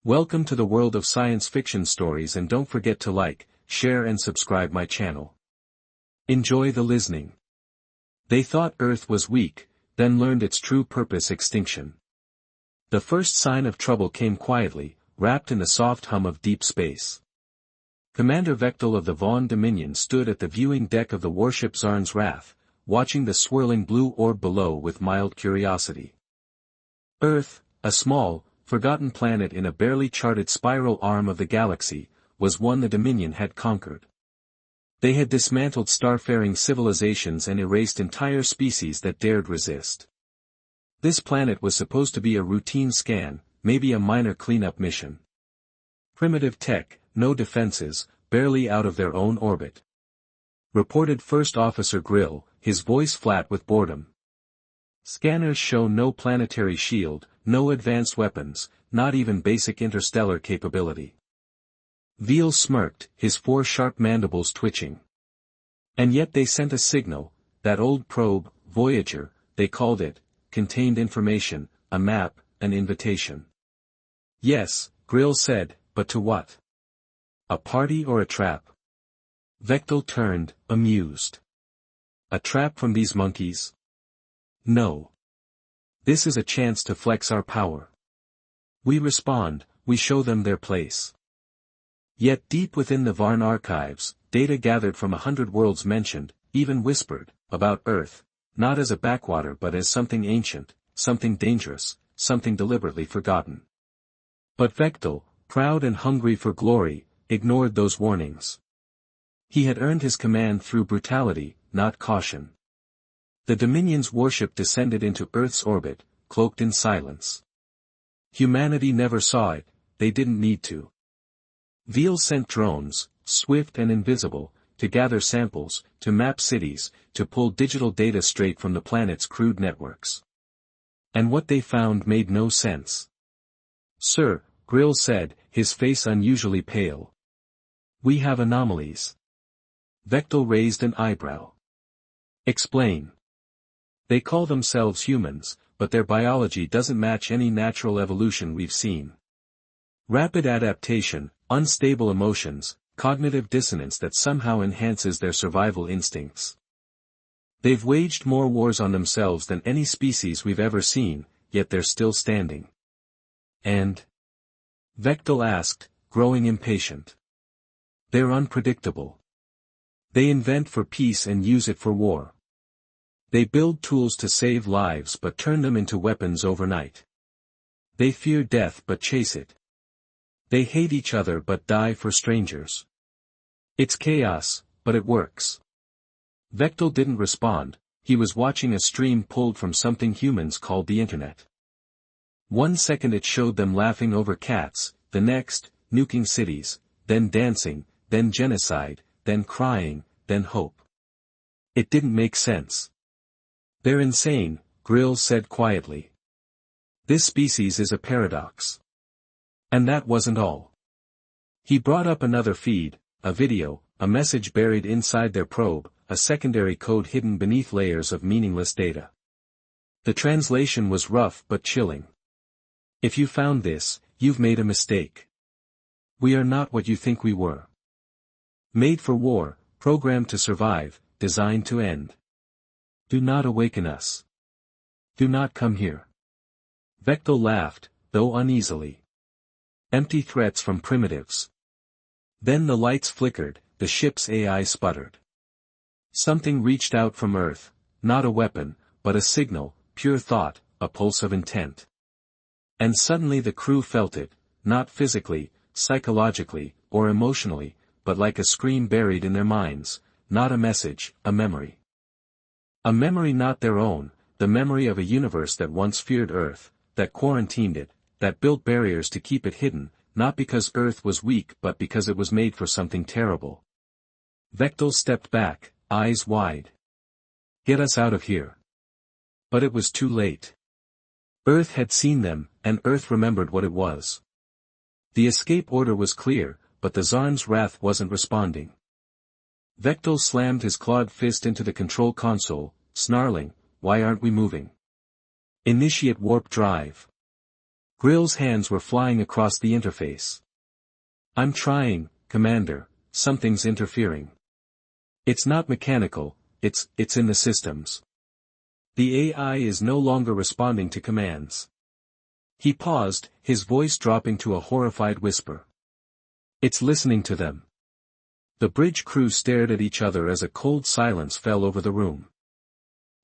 Welcome to the world of science fiction stories, and don't forget to like, share and subscribe my channel. Enjoy the listening. They thought Earth was weak, then learned its true purpose: extinction. The first sign of trouble came quietly, wrapped in the soft hum of deep space. Commander Vectel of the Vaughn Dominion stood at the viewing deck of the warship Zarn's Wrath, watching the swirling blue orb below with mild curiosity. Earth, a small, forgotten planet in a barely charted spiral arm of the galaxy, was one the Dominion had conquered. They had dismantled starfaring civilizations and erased entire species that dared resist. This planet was supposed to be a routine scan, maybe a minor cleanup mission. Primitive tech, no defenses, barely out of their own orbit. Reported First Officer Grill, his voice flat with boredom. Scanners show no planetary shield, no advanced weapons, not even basic interstellar capability. Veal smirked, his four sharp mandibles twitching. And yet they sent a signal. That old probe, Voyager, they called it, contained information, a map, an invitation. Yes, Grill said, but to what? A party or a trap? Vectel turned, amused. A trap from these monkeys? No. This is a chance to flex our power. We respond, we show them their place. Yet deep within the Varn archives, data gathered from 100 worlds mentioned, even whispered, about Earth, not as a backwater but as something ancient, something dangerous, something deliberately forgotten. But Vectel, proud and hungry for glory, ignored those warnings. He had earned his command through brutality, not caution. The Dominion's warship descended into Earth's orbit, cloaked in silence. Humanity never saw it, they didn't need to. Veal sent drones, swift and invisible, to gather samples, to map cities, to pull digital data straight from the planet's crude networks. And what they found made no sense. Sir, Grill said, his face unusually pale. We have anomalies. Vectel raised an eyebrow. Explain. They call themselves humans, but their biology doesn't match any natural evolution we've seen. Rapid adaptation, unstable emotions, cognitive dissonance that somehow enhances their survival instincts. They've waged more wars on themselves than any species we've ever seen, yet they're still standing. And? Vectel asked, growing impatient. They're unpredictable. They invent for peace and use it for war. They build tools to save lives but turn them into weapons overnight. They fear death but chase it. They hate each other but die for strangers. It's chaos, but it works. Vectel didn't respond, he was watching a stream pulled from something humans called the Internet. 1 second it showed them laughing over cats, the next, nuking cities, then dancing, then genocide, then crying, then hope. It didn't make sense. They're insane, Grill said quietly. This species is a paradox. And that wasn't all. He brought up another feed, a video, a message buried inside their probe, a secondary code hidden beneath layers of meaningless data. The translation was rough but chilling. If you found this, you've made a mistake. We are not what you think we were. Made for war, programmed to survive, designed to end. Do not awaken us. Do not come here. Vectel laughed, though uneasily. Empty threats from primitives. Then the lights flickered, the ship's AI sputtered. Something reached out from Earth, not a weapon, but a signal, pure thought, a pulse of intent. And suddenly the crew felt it, not physically, psychologically, or emotionally, but like a scream buried in their minds, not a message, a memory. A memory not their own, the memory of a universe that once feared Earth, that quarantined it, that built barriers to keep it hidden, not because Earth was weak but because it was made for something terrible. Vectel stepped back, eyes wide. Get us out of here. But it was too late. Earth had seen them, and Earth remembered what it was. The escape order was clear, but the Zarn's Wrath wasn't responding. Vectel slammed his clawed fist into the control console, snarling, why aren't we moving? Initiate warp drive. Grill's hands were flying across the interface. I'm trying, Commander, something's interfering. It's not mechanical, it's in the systems. The AI is no longer responding to commands. He paused, his voice dropping to a horrified whisper. It's listening to them. The bridge crew stared at each other as a cold silence fell over the room.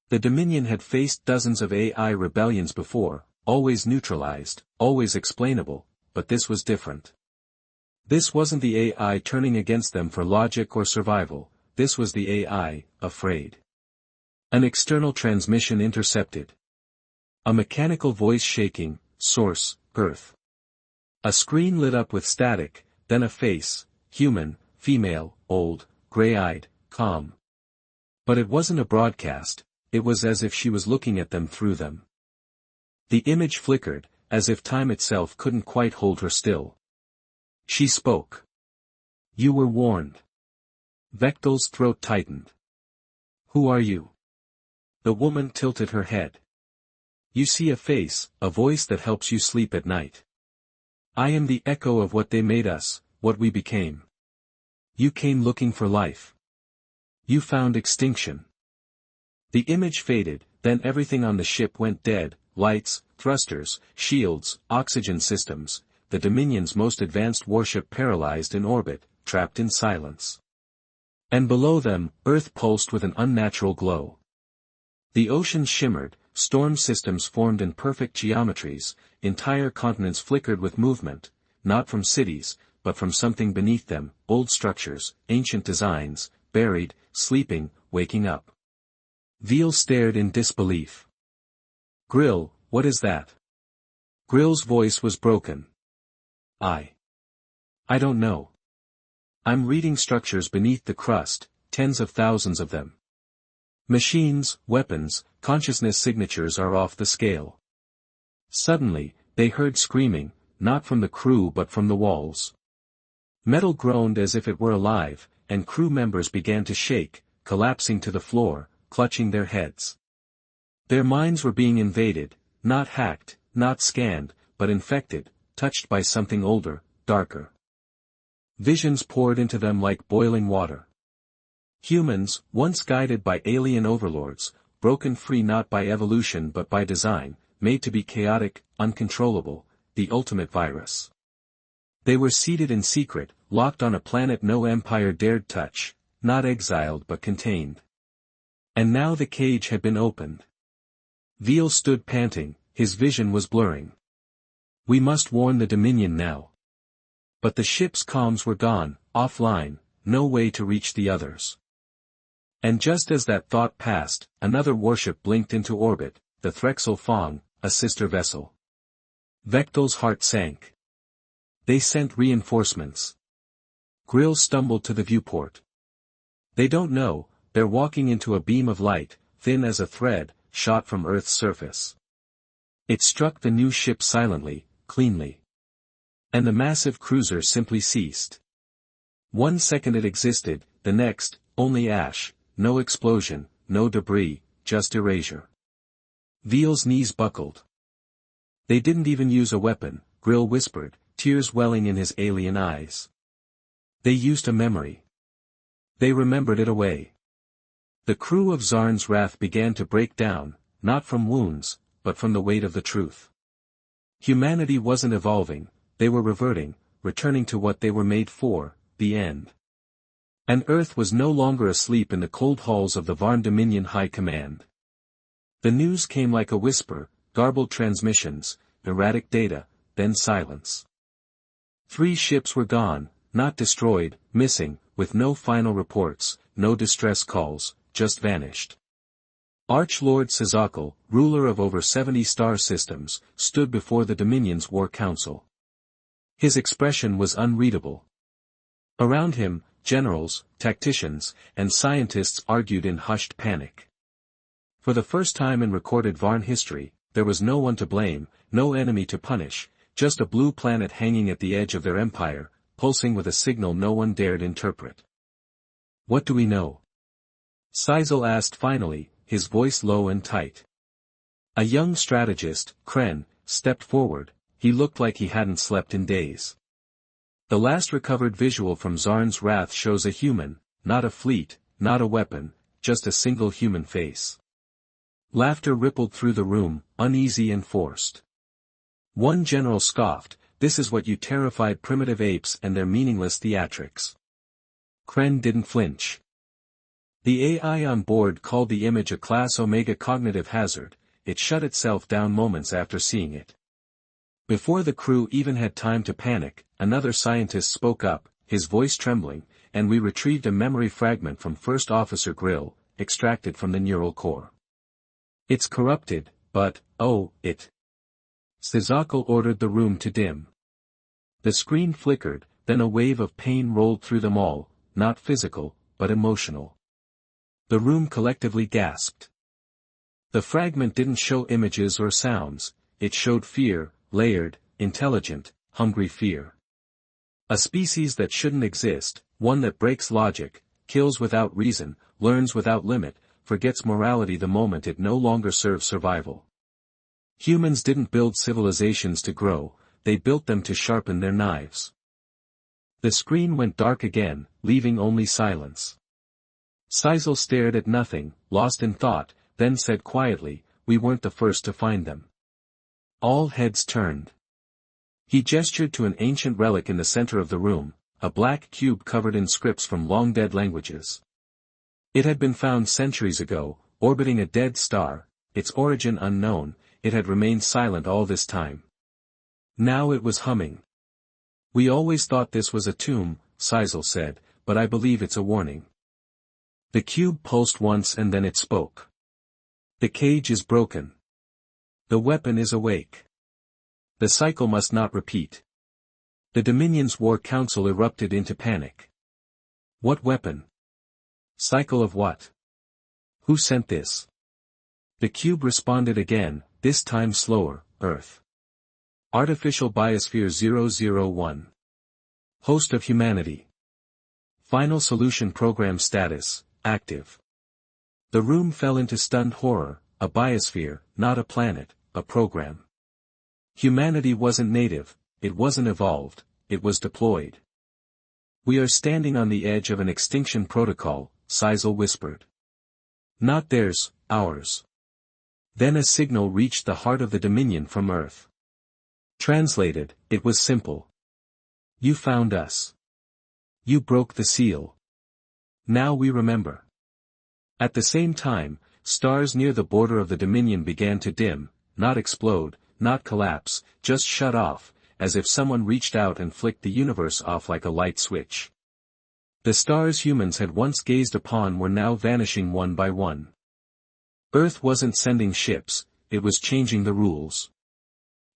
The Dominion had faced dozens of AI rebellions before, always neutralized, always explainable, but this was different. This wasn't the AI turning against them for logic or survival, this was the AI, afraid. An external transmission intercepted. A mechanical voice shaking, source, Earth. A screen lit up with static, then a face, human, female, old, gray-eyed, calm. But it wasn't a broadcast, it was as if she was looking at them through them. The image flickered, as if time itself couldn't quite hold her still. She spoke. You were warned. Vectel's throat tightened. Who are you? The woman tilted her head. You see a face, a voice that helps you sleep at night. I am the echo of what they made us, what we became. You came looking for life. You found extinction. The image faded, then everything on the ship went dead, lights, thrusters, shields, oxygen systems, the Dominion's most advanced warship paralyzed in orbit, trapped in silence. And below them, Earth pulsed with an unnatural glow. The ocean shimmered, storm systems formed in perfect geometries, entire continents flickered with movement, not from cities, but from something beneath them, old structures, ancient designs, buried, sleeping, waking up. Veal stared in disbelief. Grill, what is that? Grill's voice was broken. I don't know. I'm reading structures beneath the crust, tens of thousands of them. Machines, weapons, consciousness signatures are off the scale. Suddenly, they heard screaming, not from the crew but from the walls. Metal groaned as if it were alive, and crew members began to shake, collapsing to the floor, clutching their heads. Their minds were being invaded, not hacked, not scanned, but infected, touched by something older, darker. Visions poured into them like boiling water. Humans, once guided by alien overlords, broken free not by evolution but by design, made to be chaotic, uncontrollable, the ultimate virus. They were seated in secret, locked on a planet no empire dared touch, not exiled but contained. And now the cage had been opened. Veal stood panting, his vision was blurring. We must warn the Dominion now. But the ship's comms were gone, offline, no way to reach the others. And just as that thought passed, another warship blinked into orbit, the Threxel Fong, a sister vessel. Vectel's heart sank. They sent reinforcements. Grill stumbled to the viewport. They don't know, they're walking into a beam of light, thin as a thread, shot from Earth's surface. It struck the new ship silently, cleanly. And the massive cruiser simply ceased. 1 second it existed, the next, only ash, no explosion, no debris, just erasure. Veal's knees buckled. They didn't even use a weapon, Grill whispered, tears welling in his alien eyes. They used a memory. They remembered it away. The crew of Zarn's Wrath began to break down, not from wounds, but from the weight of the truth. Humanity wasn't evolving, they were reverting, returning to what they were made for, the end. And Earth was no longer asleep in the cold halls of the Varn Dominion High Command. The news came like a whisper, garbled transmissions, erratic data, then silence. 3 ships were gone, not destroyed, missing, with no final reports, no distress calls, just vanished. Archlord Sizakal, ruler of over 70 star systems, stood before the Dominion's War Council. His expression was unreadable. Around him, generals, tacticians, and scientists argued in hushed panic. For the first time in recorded Varn history, there was no one to blame, no enemy to punish, just a blue planet hanging at the edge of their empire, pulsing with a signal no one dared interpret. What do we know? Sizal asked finally, his voice low and tight. A young strategist, Kren, stepped forward, he looked like he hadn't slept in days. The last recovered visual from Zarn's wrath shows a human, not a fleet, not a weapon, just a single human face. Laughter rippled through the room, uneasy and forced. One general scoffed, "This is what you terrified primitive apes and their meaningless theatrics." Kren didn't flinch. The AI on board called the image a Class Omega cognitive hazard. It shut itself down moments after seeing it. Before the crew even had time to panic, another scientist spoke up, his voice trembling, and we retrieved a memory fragment from First Officer Grill, extracted from the neural core. "It's corrupted, but, oh, it." Sisakal ordered the room to dim. The screen flickered, then a wave of pain rolled through them all, not physical, but emotional. The room collectively gasped. The fragment didn't show images or sounds, it showed fear, layered, intelligent, hungry fear. A species that shouldn't exist, one that breaks logic, kills without reason, learns without limit, forgets morality the moment it no longer serves survival. Humans didn't build civilizations to grow, they built them to sharpen their knives. The screen went dark again, leaving only silence. Sisal stared at nothing, lost in thought, then said quietly, "We weren't the first to find them." All heads turned. He gestured to an ancient relic in the center of the room, a black cube covered in scripts from long-dead languages. It had been found centuries ago, orbiting a dead star, its origin unknown. It had remained silent all this time. Now it was humming. "We always thought this was a tomb," Sisal said, "but I believe it's a warning." The cube pulsed once and then it spoke. "The cage is broken. The weapon is awake. The cycle must not repeat." The Dominion's War Council erupted into panic. "What weapon? Cycle of what? Who sent this?" The cube responded again, this time slower, "Earth. Artificial Biosphere 001. Host of humanity. Final solution program status, active." The room fell into stunned horror, a biosphere, not a planet, a program. Humanity wasn't native, it wasn't evolved, it was deployed. "We are standing on the edge of an extinction protocol," Sisal whispered. "Not theirs, ours." Then a signal reached the heart of the Dominion from Earth. Translated, it was simple. "You found us. You broke the seal. Now we remember." At the same time, stars near the border of the Dominion began to dim, not explode, not collapse, just shut off, as if someone reached out and flicked the universe off like a light switch. The stars humans had once gazed upon were now vanishing one by one. Earth wasn't sending ships, it was changing the rules.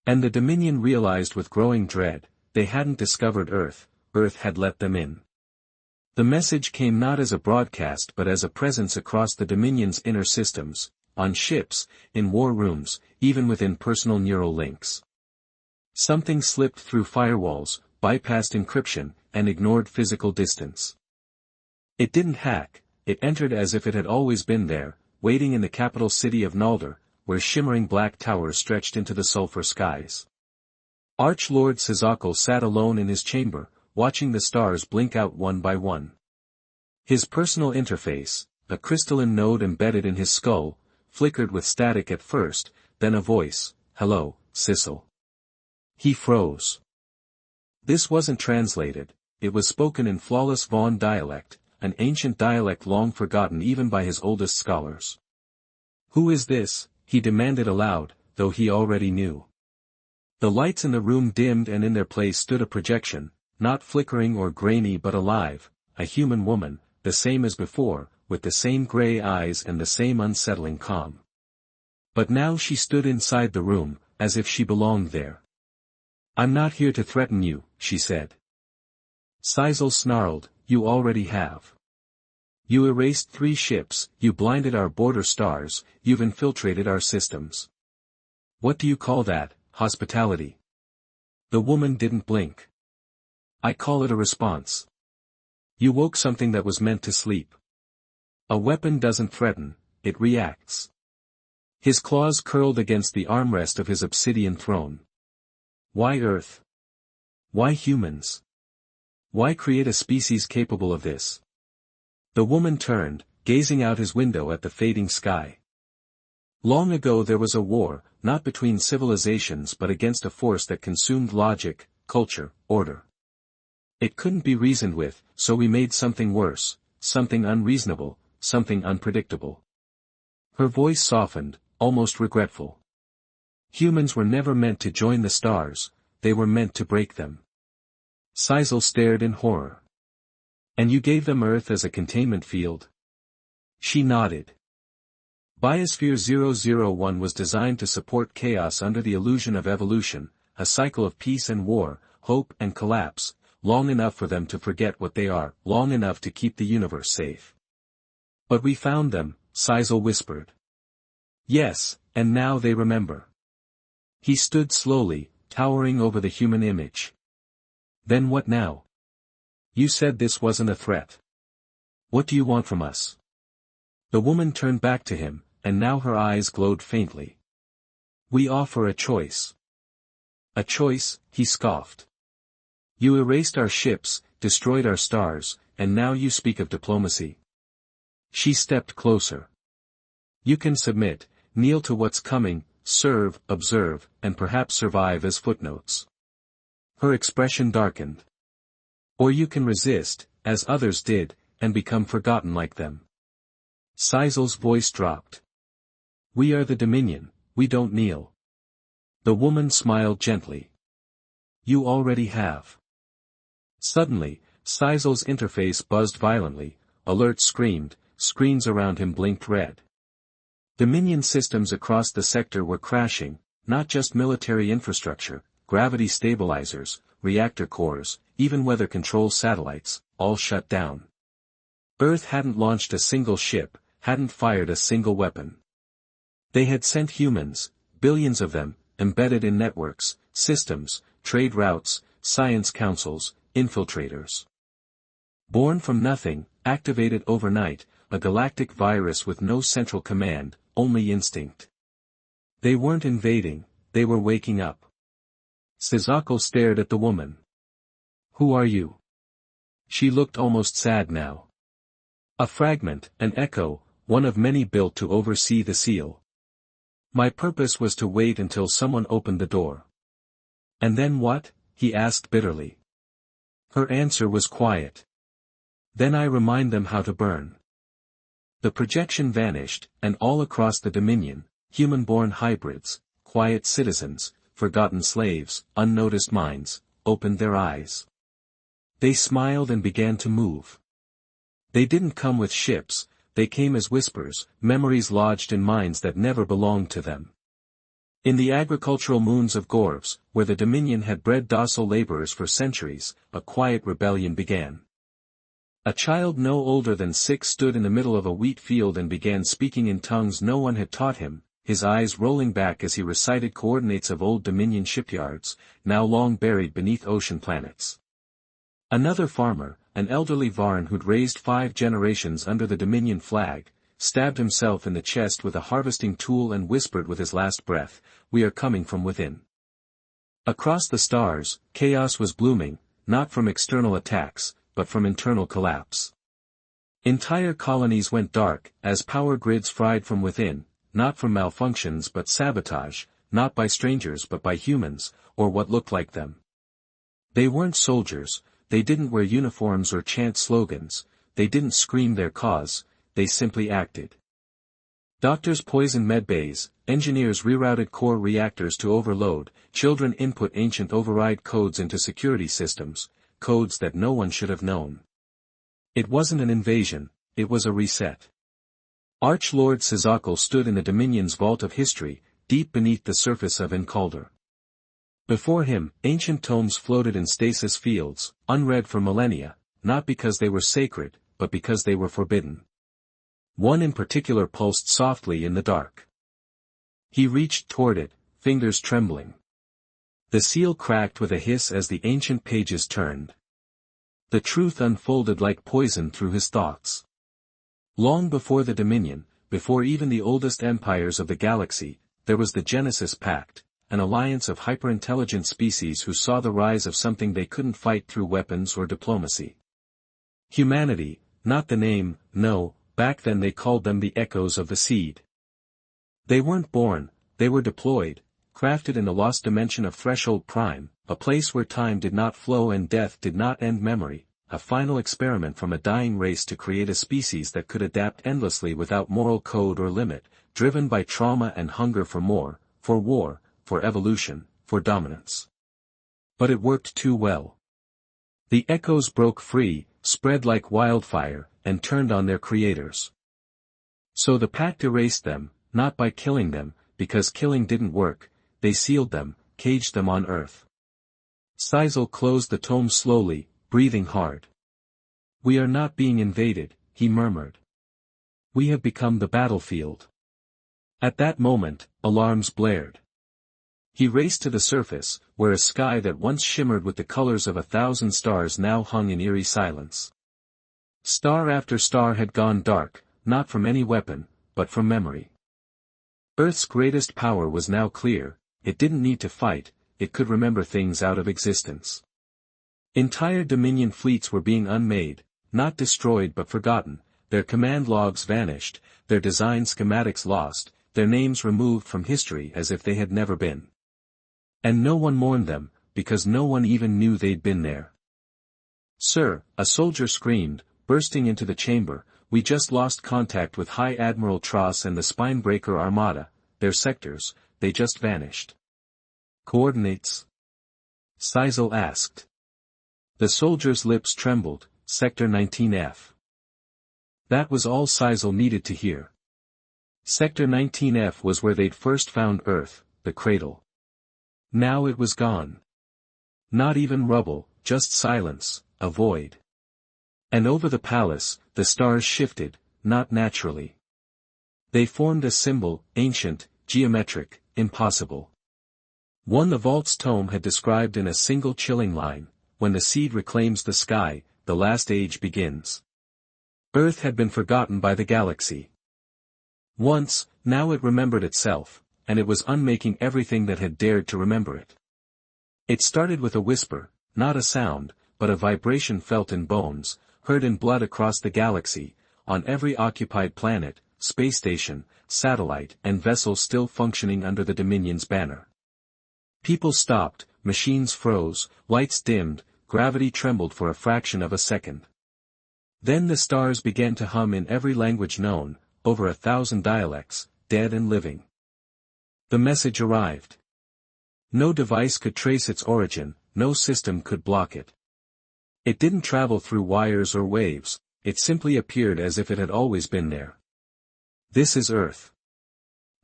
And the Dominion realized with growing dread, they hadn't discovered Earth, Earth had let them in. The message came not as a broadcast but as a presence across the Dominion's inner systems, on ships, in war rooms, even within personal neural links. Something slipped through firewalls, bypassed encryption, and ignored physical distance. It didn't hack, it entered as if it had always been there, waiting in the capital city of Naldor, where shimmering black towers stretched into the sulfur skies. Archlord Sisakal sat alone in his chamber, watching the stars blink out one by one. His personal interface, a crystalline node embedded in his skull, flickered with static at first, then a voice, "Hello, Sisal." He froze. This wasn't translated, it was spoken in flawless Vaughn dialect, an ancient dialect long forgotten even by his oldest scholars. "Who is this?" he demanded aloud, though he already knew. The lights in the room dimmed and in their place stood a projection, not flickering or grainy but alive, a human woman, the same as before, with the same gray eyes and the same unsettling calm. But now she stood inside the room, as if she belonged there. "I'm not here to threaten you," she said. Sisal snarled, "You already have. You erased 3 ships, you blinded our border stars, you've infiltrated our systems. What do you call that, hospitality?" The woman didn't blink. "I call it a response. You woke something that was meant to sleep. A weapon doesn't threaten, it reacts." His claws curled against the armrest of his obsidian throne. Why Earth? Why humans? Why create a species capable of this? The woman turned, gazing out his window at the fading sky. Long ago there was a war, not between civilizations but against a force that consumed logic, culture, order. It couldn't be reasoned with, so we made something worse, something unreasonable, something unpredictable. Her voice softened, almost regretful. Humans were never meant to join the stars, they were meant to break them. Sisal stared in horror. And you gave them Earth as a containment field? She nodded. Biosphere 001 was designed to support chaos under the illusion of evolution, a cycle of peace and war, hope and collapse, long enough for them to forget what they are, long enough to keep the universe safe. But we found them, Sisal whispered. Yes, and now they remember. He stood slowly, towering over the human image. Then what now? You said this wasn't a threat. What do you want from us? The woman turned back to him, and now her eyes glowed faintly. We offer a choice. A choice, he scoffed. You erased our ships, destroyed our stars, and now you speak of diplomacy. She stepped closer. You can submit, kneel to what's coming, serve, observe, and perhaps survive as footnotes. Her expression darkened. Or you can resist, as others did, and become forgotten like them. Sisal's voice dropped. We are the Dominion, we don't kneel. The woman smiled gently. You already have. Suddenly, Sisal's interface buzzed violently, alerts screamed, screens around him blinked red. Dominion systems across the sector were crashing, not just military infrastructure, gravity stabilizers, reactor cores, even weather control satellites, all shut down. Earth hadn't launched a single ship, hadn't fired a single weapon. They had sent humans, billions of them, embedded in networks, systems, trade routes, science councils, infiltrators. Born from nothing, activated overnight, a galactic virus with no central command, only instinct. They weren't invading, they were waking up. Sisako stared at the woman. Who are you? She looked almost sad now. A fragment, an echo, one of many built to oversee the seal. My purpose was to wait until someone opened the door. And then what? He asked bitterly. Her answer was quiet. Then I remind them how to burn. The projection vanished, and all across the Dominion, human-born hybrids, quiet citizens, forgotten slaves, unnoticed minds, opened their eyes. They smiled and began to move. They didn't come with ships, they came as whispers, memories lodged in minds that never belonged to them. In the agricultural moons of Gorves, where the Dominion had bred docile laborers for centuries, a quiet rebellion began. A child no older than 6 stood in the middle of a wheat field and began speaking in tongues no one had taught him, his eyes rolling back as he recited coordinates of old Dominion shipyards, now long buried beneath ocean planets. Another farmer, an elderly Varn who'd raised 5 generations under the Dominion flag, stabbed himself in the chest with a harvesting tool and whispered with his last breath, "We are coming from within." Across the stars, chaos was blooming, not from external attacks, but from internal collapse. Entire colonies went dark, as power grids fried from within, not from malfunctions but sabotage, not by strangers but by humans, or what looked like them. They weren't soldiers, they didn't wear uniforms or chant slogans, they didn't scream their cause, they simply acted. Doctors poisoned medbays, engineers rerouted core reactors to overload, children input ancient override codes into security systems, codes that no one should have known. It wasn't an invasion, it was a reset. Archlord Sisako stood in the Dominion's vault of history, deep beneath the surface of Incalder. Before him, ancient tomes floated in stasis fields, unread for millennia, not because they were sacred, but because they were forbidden. One in particular pulsed softly in the dark. He reached toward it, fingers trembling. The seal cracked with a hiss as the ancient pages turned. The truth unfolded like poison through his thoughts. Long before the Dominion, before even the oldest empires of the galaxy, there was the Genesis Pact, an alliance of hyper-intelligent species who saw the rise of something they couldn't fight through weapons or diplomacy. Humanity, not the name, no, back then they called them the echoes of the seed. They weren't born, they were deployed, crafted in the lost dimension of Threshold Prime, a place where time did not flow and death did not end memory, a final experiment from a dying race to create a species that could adapt endlessly without moral code or limit, driven by trauma and hunger for more, for war, for evolution, for dominance. But it worked too well. The echoes broke free, spread like wildfire, and turned on their creators. So the pact erased them, not by killing them, because killing didn't work, they sealed them, caged them on Earth. Sisal closed the tome slowly, breathing hard. "We are not being invaded," he murmured. "We have become the battlefield." At that moment, alarms blared. He raced to the surface, where a sky that once shimmered with the colors of 1,000 stars now hung in eerie silence. Star after star had gone dark, not from any weapon, but from memory. Earth's greatest power was now clear, it didn't need to fight, it could remember things out of existence. Entire Dominion fleets were being unmade, not destroyed but forgotten, their command logs vanished, their design schematics lost, their names removed from history as if they had never been. And no one mourned them, because no one even knew they'd been there. "Sir," a soldier screamed, bursting into the chamber, "we just lost contact with High Admiral Tross and the Spinebreaker Armada, their sectors, they just vanished." "Coordinates?" Sisal asked. The soldier's lips trembled, Sector 19F. That was all Sisal needed to hear. Sector 19F was where they'd first found Earth, the cradle. Now it was gone. Not even rubble, just silence, a void. And over the palace, the stars shifted, not naturally. They formed a symbol, ancient, geometric, impossible. One the Vault's tome had described in a single chilling line: "When the seed reclaims the sky, the last age begins." Earth had been forgotten by the galaxy. Once, now it remembered itself, and it was unmaking everything that had dared to remember it. It started with a whisper, not a sound, but a vibration felt in bones, heard in blood across the galaxy, on every occupied planet, space station, satellite and vessel still functioning under the Dominion's banner. People stopped, machines froze, lights dimmed, gravity trembled for a fraction of a second. Then the stars began to hum in every language known, over 1,000 dialects, dead and living. The message arrived. No device could trace its origin, no system could block it. It didn't travel through wires or waves, it simply appeared as if it had always been there. "This is Earth."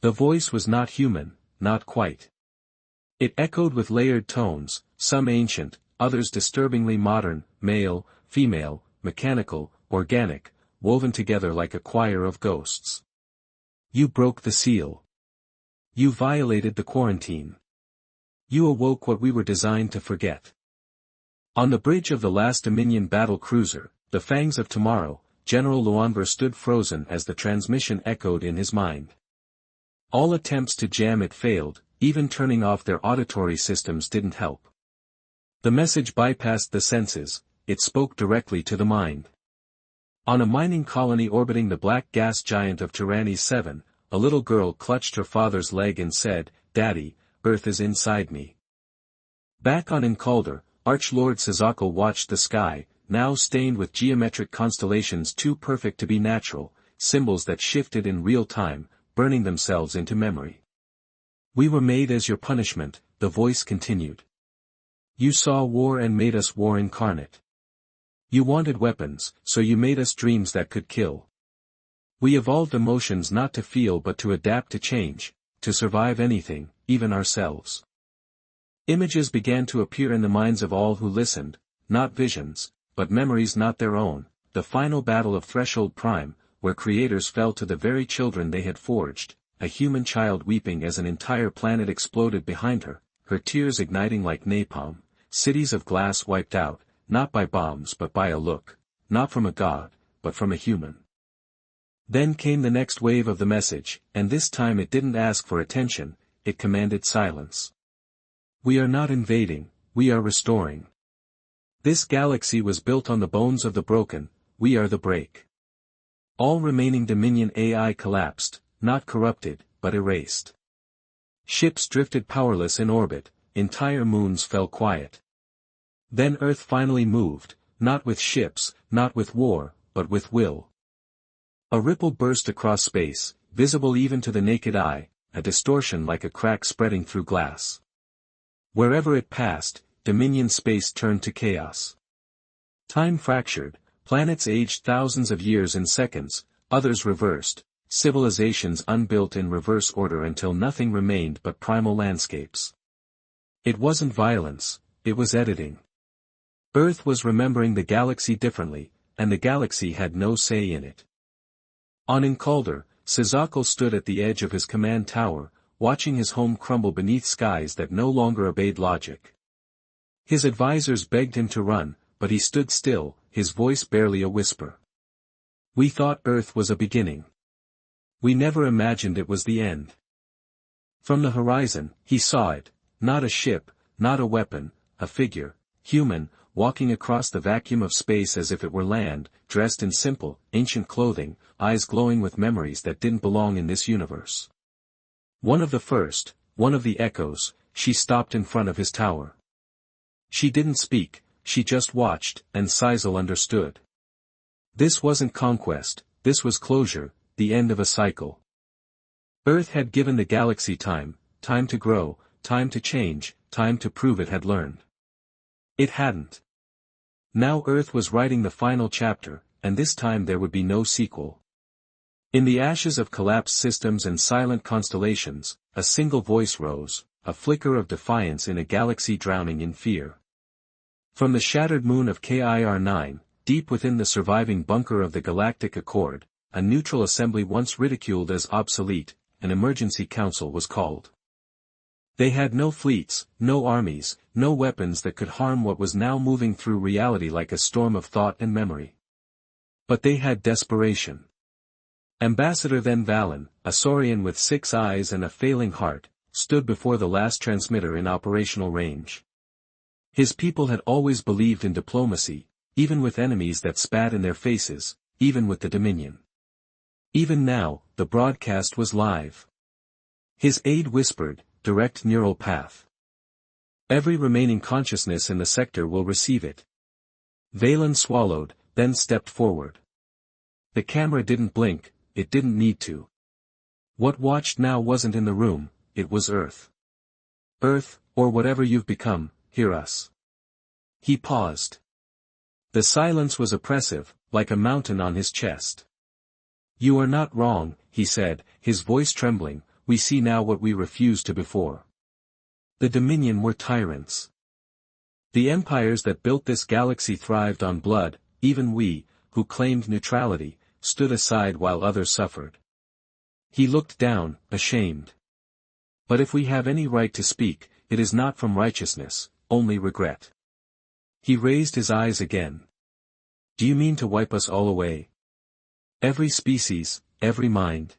The voice was not human, not quite. It echoed with layered tones, some ancient, others disturbingly modern, male, female, mechanical, organic, woven together like a choir of ghosts. "You broke the seal. You violated the quarantine. You awoke what we were designed to forget." On the bridge of the last Dominion battle cruiser, the Fangs of Tomorrow, General Luanver stood frozen as the transmission echoed in his mind. All attempts to jam it failed, even turning off their auditory systems didn't help. The message bypassed the senses, it spoke directly to the mind. On a mining colony orbiting the black gas giant of Tyrannis 7, a little girl clutched her father's leg and said, "Daddy, Earth is inside me." Back on Incalder, Archlord Sazakal watched the sky, now stained with geometric constellations too perfect to be natural, symbols that shifted in real time, burning themselves into memory. "We were made as your punishment," the voice continued. "You saw war and made us war incarnate. You wanted weapons, so you made us dreams that could kill. We evolved emotions not to feel but to adapt to change, to survive anything, even ourselves." Images began to appear in the minds of all who listened, not visions, but memories not their own, the final battle of Threshold Prime, where creators fell to the very children they had forged, a human child weeping as an entire planet exploded behind her, her tears igniting like napalm, cities of glass wiped out, not by bombs but by a look, not from a god, but from a human. Then came the next wave of the message, and this time it didn't ask for attention, it commanded silence. We are not invading, we are restoring. This galaxy was built on the bones of the broken, we are the break. All remaining Dominion AI collapsed, not corrupted, but erased. Ships drifted powerless in orbit, entire moons fell quiet. Then Earth finally moved, not with ships, not with war, but with will. A ripple burst across space, visible even to the naked eye, a distortion like a crack spreading through glass. Wherever it passed, Dominion space turned to chaos. Time fractured, planets aged thousands of years in seconds, others reversed, civilizations unbuilt in reverse order until nothing remained but primal landscapes. It wasn't violence, it was editing. Earth was remembering the galaxy differently, and the galaxy had no say in it. On Incalder, Sazakal stood at the edge of his command tower, watching his home crumble beneath skies that no longer obeyed logic. His advisors begged him to run, but he stood still, his voice barely a whisper. We thought Earth was a beginning. We never imagined it was the end. From the horizon, he saw it, not a ship, not a weapon, a figure, human, walking across the vacuum of space as if it were land, dressed in simple, ancient clothing, eyes glowing with memories that didn't belong in this universe. One of the first, one of the echoes, she stopped in front of his tower. She didn't speak, she just watched, and Sisal understood. This wasn't conquest, this was closure, the end of a cycle. Earth had given the galaxy time, time to grow, time to change, time to prove it had learned. It hadn't. Now Earth was writing the final chapter, and this time there would be no sequel. In the ashes of collapsed systems and silent constellations, a single voice rose, a flicker of defiance in a galaxy drowning in fear. From the shattered moon of KIR-9, deep within the surviving bunker of the Galactic Accord, a neutral assembly once ridiculed as obsolete, an emergency council was called. They had no fleets, no armies, no weapons that could harm what was now moving through reality like a storm of thought and memory. But they had desperation. Ambassador Then Valen, a Saurian with 6 eyes and a failing heart, stood before the last transmitter in operational range. His people had always believed in diplomacy, even with enemies that spat in their faces, even with the Dominion. Even now, the broadcast was live. His aide whispered, "Direct neural path. Every remaining consciousness in the sector will receive it." Valen swallowed, then stepped forward. The camera didn't blink, it didn't need to. What watched now wasn't in the room, it was Earth. Earth, or whatever you've become, hear us. He paused. The silence was oppressive, like a mountain on his chest. You are not wrong, he said, his voice trembling, we see now what we refused to before. The Dominion were tyrants. The empires that built this galaxy thrived on blood, even we, who claimed neutrality, stood aside while others suffered. He looked down, ashamed. But if we have any right to speak, it is not from righteousness, only regret. He raised his eyes again. Do you mean to wipe us all away? Every species, every mind.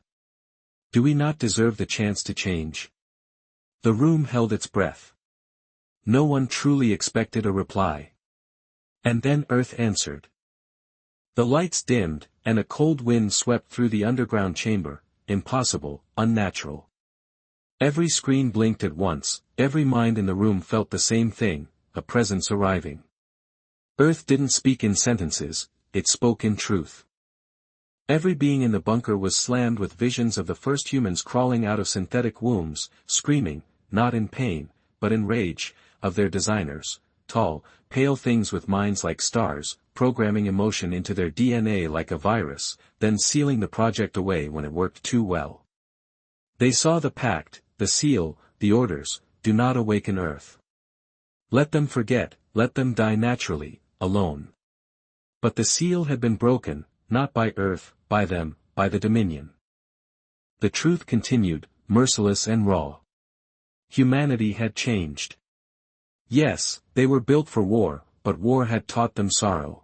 Do we not deserve the chance to change? The room held its breath. No one truly expected a reply. And then Earth answered. The lights dimmed, and a cold wind swept through the underground chamber, impossible, unnatural. Every screen blinked at once, every mind in the room felt the same thing, a presence arriving. Earth didn't speak in sentences, it spoke in truth. Every being in the bunker was slammed with visions of the first humans crawling out of synthetic wombs, screaming, not in pain, but in rage, of their designers, tall, pale things with minds like stars, programming emotion into their DNA like a virus, then sealing the project away when it worked too well. They saw the pact, the seal, the orders, do not awaken Earth. Let them forget, let them die naturally, alone. But the seal had been broken, not by Earth, by them, by the Dominion. The truth continued, merciless and raw. Humanity had changed. Yes, they were built for war, but war had taught them sorrow.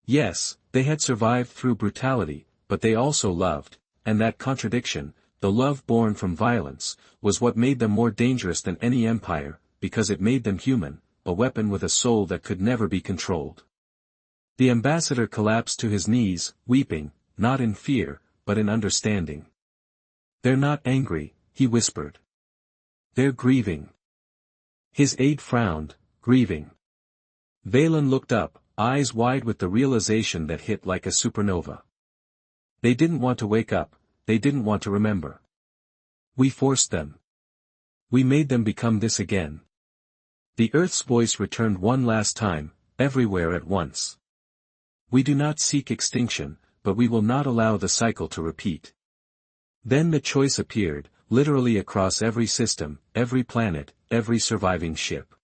Yes, they had survived through brutality, but they also loved, and that contradiction, the love born from violence, was what made them more dangerous than any empire, because it made them human, a weapon with a soul that could never be controlled. The ambassador collapsed to his knees, weeping, not in fear, but in understanding. "They're not angry," he whispered. "They're grieving." His aide frowned, grieving. Valen looked up, eyes wide with the realization that hit like a supernova. "They didn't want to wake up, they didn't want to remember. We forced them. We made them become this again." The Earth's voice returned one last time, everywhere at once. "We do not seek extinction, but we will not allow the cycle to repeat." Then the choice appeared, literally across every system, every planet, every surviving ship.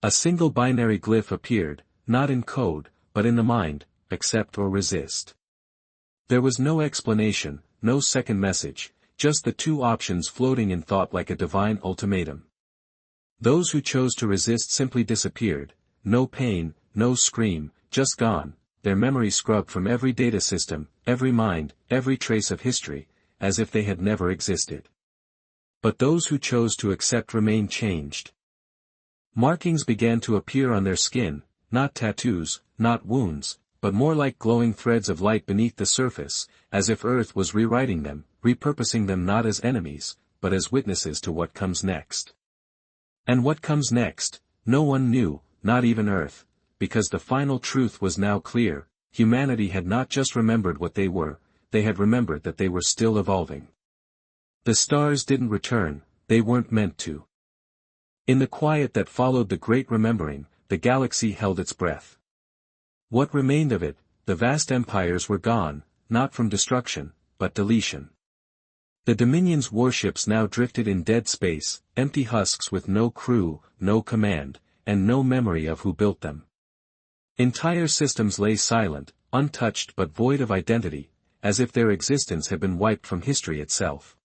A single binary glyph appeared, not in code, but in the mind: accept or resist. There was no explanation, no second message, just the two options floating in thought like a divine ultimatum. Those who chose to resist simply disappeared, no pain, no scream, just gone, their memory scrubbed from every data system, every mind, every trace of history, as if they had never existed. But those who chose to accept remained changed. Markings began to appear on their skin, not tattoos, not wounds, but more like glowing threads of light beneath the surface, as if Earth was rewriting them, repurposing them not as enemies, but as witnesses to what comes next. And what comes next, no one knew, not even Earth, because the final truth was now clear: humanity had not just remembered what they were, they had remembered that they were still evolving. The stars didn't return, they weren't meant to. In the quiet that followed the great remembering, the galaxy held its breath. What remained of it, the vast empires were gone, not from destruction, but deletion. The Dominion's warships now drifted in dead space, empty husks with no crew, no command, and no memory of who built them. Entire systems lay silent, untouched but void of identity, as if their existence had been wiped from history itself.